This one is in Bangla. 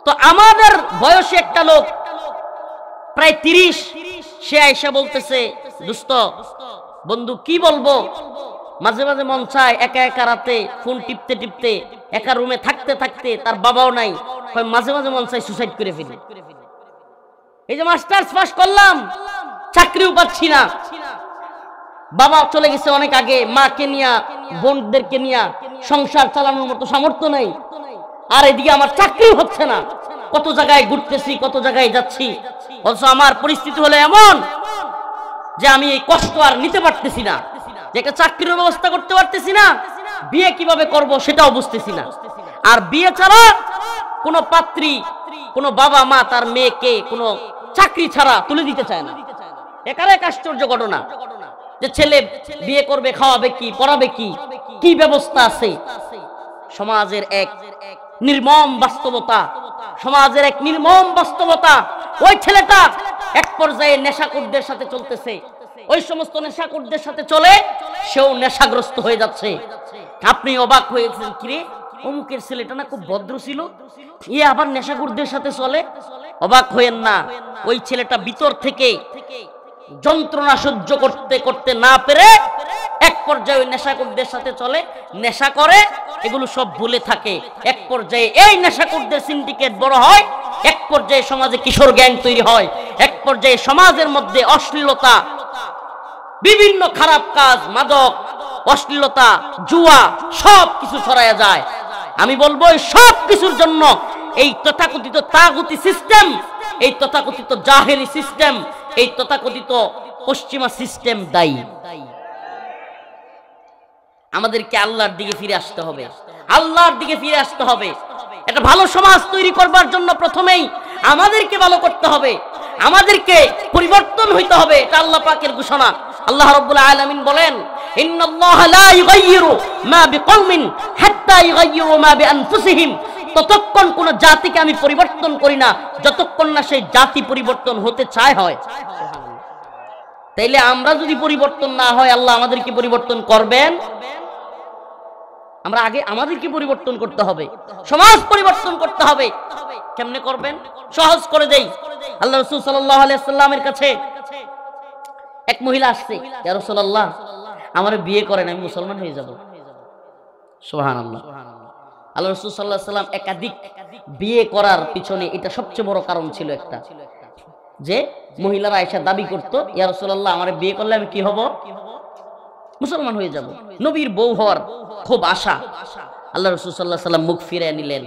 তো আমাদের বয়সী একটা লোক প্রায় 30, সে আয়েশা বলতেছে, দোস্ত বন্ধু কি বলবো, মাঝে মাঝে মন চায় একা একা রাতে ফোন টিপতে টিপতে, একা রুমে থাকতে থাকতে, তার বাবাও নাই, মাঝে মাঝে মন চায় সুসাইড করে ফেলি। এই যে মাস্টার্স পাস করলাম, চাকরিও পাচ্ছি না, বাবা চলে গেছে অনেক আগে, মাকে নিয়া বোনদেরকে নিয়া সংসার চালানোর মতো সামর্থ্য নাই, আর এদিকে আমার চাকরি হচ্ছে না, কত জায়গায় ঘুরতেছি, কত জায়গায় যাচ্ছি, অথচ আমার পরিস্থিতি হলো এমন যে আমি এই কষ্ট আর নিতে পারতেছি না, যে একটা চাকরির ব্যবস্থা করতে পারতেছি না, বিয়ে কিভাবে করব সেটাও বুঝতেছি না। আর বিয়ে ছাড়া কোনো পাত্রী, কোনো বাবা মা তার মেয়েকে কোনো চাকরি ছাড়া তুলে দিতে চায় না। একার এক আশ্চর্য ঘটনা যে ছেলে বিয়ে করবে, খাওয়াবে কি, পড়াবে কি, কি ব্যবস্থা আছে। সমাজের এক নির্মম বাস্তবতা, সমাজের এক নির্মম বাস্তবতা। ওই ছেলেটা এক পর্যায়ে নেশাখোরদের সাথে চলতেছে, ওই সমস্ত নেশাখোরদের সাথে চলে, সেও নেশাগ্রস্ত হয়ে যাচ্ছে। আপনি অবাক হয়েছেন, কিরে অমুকের ছেলেটা না খুব ভদ্র ছিল, এ আবার নেশাখোরদের সাথে চলে। অবাক হয়েন না, ওই ছেলেটা ভিতর থেকে যন্ত্রণা সহ্য করতে করতে না পেরে এক পর্যায়ে ওই নেশাখোরদের সাথে চলে, নেশা করে, এগুলো সব ভুলে থাকে। এক পর্যায়ে এই নেশাখোরদের সিন্ডিকেট বড় হয়, এক পর্যায়ে সমাজে কিশোর গ্যাং তৈরি হয়, এক পর্যায়ে সমাজের মধ্যে অশ্লীলতা, বিভিন্ন খারাপ কাজ, মাদক, অশ্লীলতা, জুয়া সব কিছু ছড়ায়া যায়। আমি বলবো এই সব কিছুর জন্য এই তথাকথিত তাগুতি সিস্টেম, এই তথাকথিত জাহেলি সিস্টেম, এই তথাকথিত পশ্চিমা সিস্টেম দায়ী। আমাদেরকে আল্লাহর দিকে ফিরে আসতে হবে, আল্লাহর দিকে ফিরে আসতে হবে। একটা ভালো সমাজ তৈরি করবার জন্য প্রথমেই আমাদেরকে ভালো করতে হবে, আমাদেরকে পরিবর্তন হইতে হবে। এটা আল্লাহ পাকের ঘোষণা। আল্লাহ রাব্বুল আলামিন বলেন, ইন্নাল্লাহা লা ইউগাইয়িরু মা বিকওমিন হাত্তা ইউগাইয়িরু মা বিআনফুসিহিম। ততক্ষণ কোন জাতিকে আমি পরিবর্তন করি না যতক্ষণ না সেই জাতি পরিবর্তন হতে চায় হয়। তাইলে আমরা যদি পরিবর্তন না হয়, আল্লাহ আমাদেরকে পরিবর্তন করবেন? আমরা আগে আমাদেরকে পরিবর্তন করতে হবে, সমাজ পরিবর্তন করতে হবে। কেমনে করবেন? সহজ করে দেই। আল্লাহ রাসূল সাল্লাল্লাহু আলাইহি ওয়াসাল্লামের কাছে এক মহিলা আসছে, ইয়া রাসূলুল্লাহ আমারে বিয়ে করেন, আমি মুসলমান হয়ে যাব। সুবহানাল্লাহ। আল্লাহ রাসূল সাল্লাল্লাহু আলাইহি ওয়াসাল্লাম একাধিক বিয়ে করার পিছনে এটা সবচেয়ে বড় কারণ ছিল একটা, যে মহিলারা আয়েশা দাবি করত, ইয়া রাসূলুল্লাহ আমারে বিয়ে করলে আমি কি হব? মুসলমান হয়ে যাব। নবীর বউ হওয়ার খুব আশা। আল্লাহ রাসূল সাল্লাল্লাহু আলাইহি ওয়াসাল্লাম মুখ ফিরিয়ে নিলেন,